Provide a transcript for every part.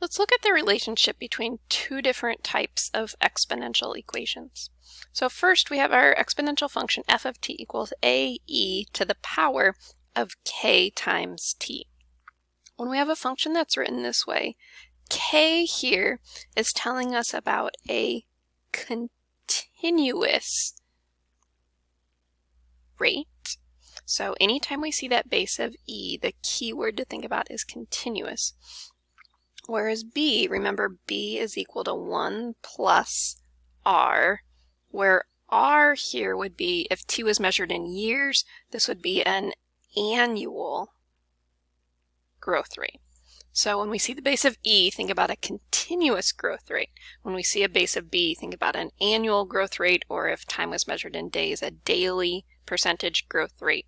Let's look at the relationship between two different types of exponential equations. So first we have our exponential function f of t equals ae to the power of k times t. When we have a function that's written this way, k here is telling us about a continuous rate. So anytime we see that base of e, the key word to think about is continuous. Whereas b, remember b is equal to 1 plus r, where r here would be, if t was measured in years, this would be an annual growth rate. So when we see the base of e, think about a continuous growth rate. When we see a base of b, think about an annual growth rate, or if time was measured in days, a daily percentage growth rate.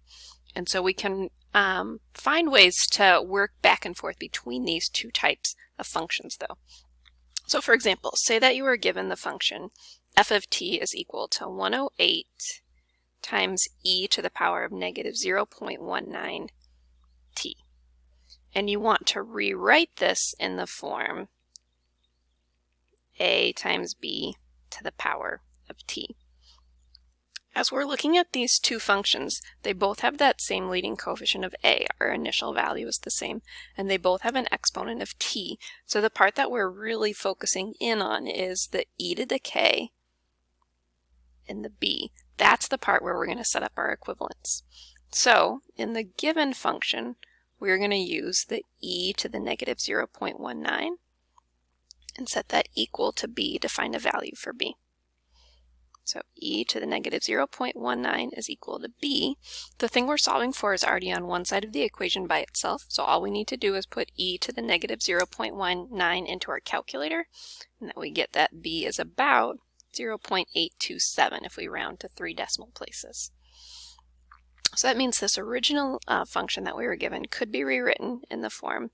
And so we can find ways to work back and forth between these two types of functions though. So for example, say that you were given the function f of t is equal to 108 times e to the power of negative 0.19 t. And you want to rewrite this in the form a times b to the power of t. As we're looking at these two functions, they both have that same leading coefficient of a. Our initial value is the same, and they both have an exponent of t. So the part that we're really focusing in on is the e to the k and the b. That's the part where we're going to set up our equivalents. So in the given function, we're going to use the e to the negative 0.19 and set that equal to b to find a value for b. So e to the negative 0.19 is equal to b. The thing we're solving for is already on one side of the equation by itself, so all we need to do is put e to the negative 0.19 into our calculator, and then we get that b is about 0.827 if we round to 3 decimal places. So that means this original function that we were given could be rewritten in the form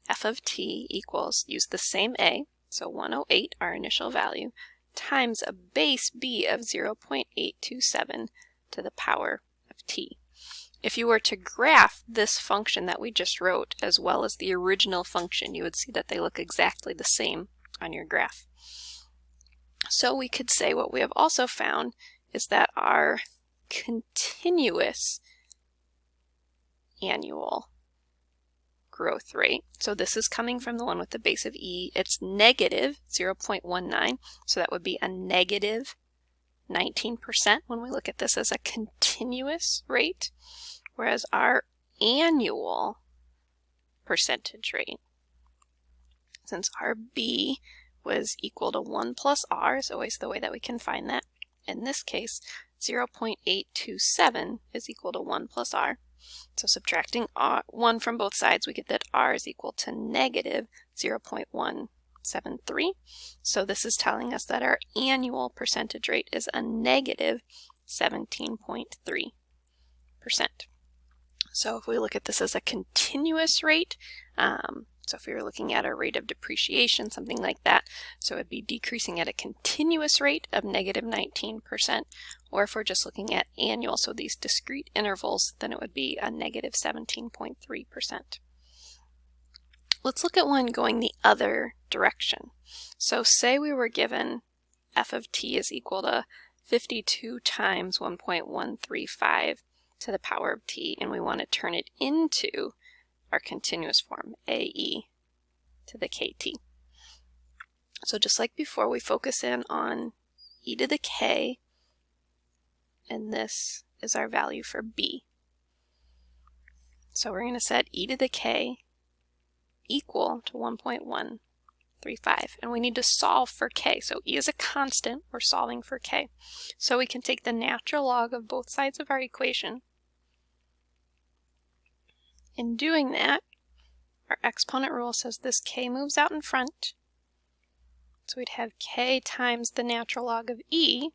f of t equals, use the same a, so 108, our initial value, times a base b of 0.827 to the power of t. If you were to graph this function that we just wrote as well as the original function, you would see that they look exactly the same on your graph. So we could say what we have also found is that our continuous annual growth rate, so this is coming from the one with the base of e, it's negative 0.19, so that would be a negative 19% when we look at this as a continuous rate, whereas our annual percentage rate, since our b was equal to 1 plus r, is always the way that we can find that. In this case, 0.827 is equal to 1 plus r. So subtracting 1 from both sides, we get that r is equal to negative 0.173. So this is telling us that our annual percentage rate is a negative 17.3%. So if we look at this as a continuous rate, so if we were looking at a rate of depreciation, something like that, so it would be decreasing at a continuous rate of negative 19%, or if we're just looking at annual, so these discrete intervals, then it would be a negative 17.3%. Let's look at one going the other direction. So say we were given f of t is equal to 52 times 1.135 to the power of t, and we want to turn it into our continuous form, ae to the kt. So just like before, we focus in on e to the k, and this is our value for b. So we're going to set e to the k equal to 1.135, and we need to solve for k. So e is a constant, we're solving for k. So we can take the natural log of both sides of our equation. In doing that, our exponent rule says this k moves out in front. So we'd have k times the natural log of e,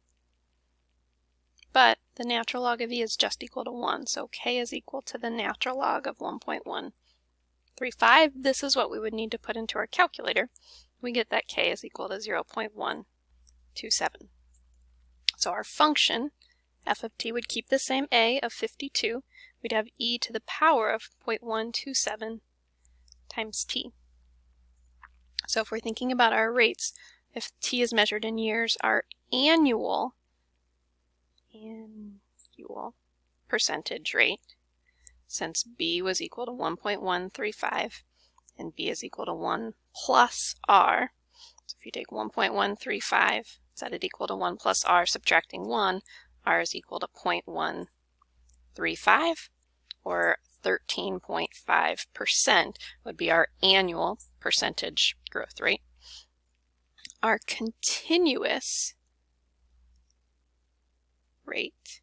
but the natural log of e is just equal to 1, so k is equal to the natural log of 1.135. This is what we would need to put into our calculator. We get that k is equal to 0.127. So our function, f of t, would keep the same a of 52. We'd have e to the power of 0.127 times t. So if we're thinking about our rates, if t is measured in years, our annual percentage rate, since b was equal to 1.135 and b is equal to 1 plus r, so if you take 1.135, set it equal to 1 plus r, subtracting 1, r is equal to 0.135, or 13.5% would be our annual percentage growth rate. Our continuous rate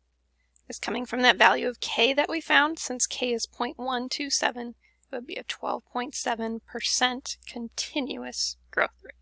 is coming from that value of k that we found. Since k is 0.127, it would be a 12.7% continuous growth rate.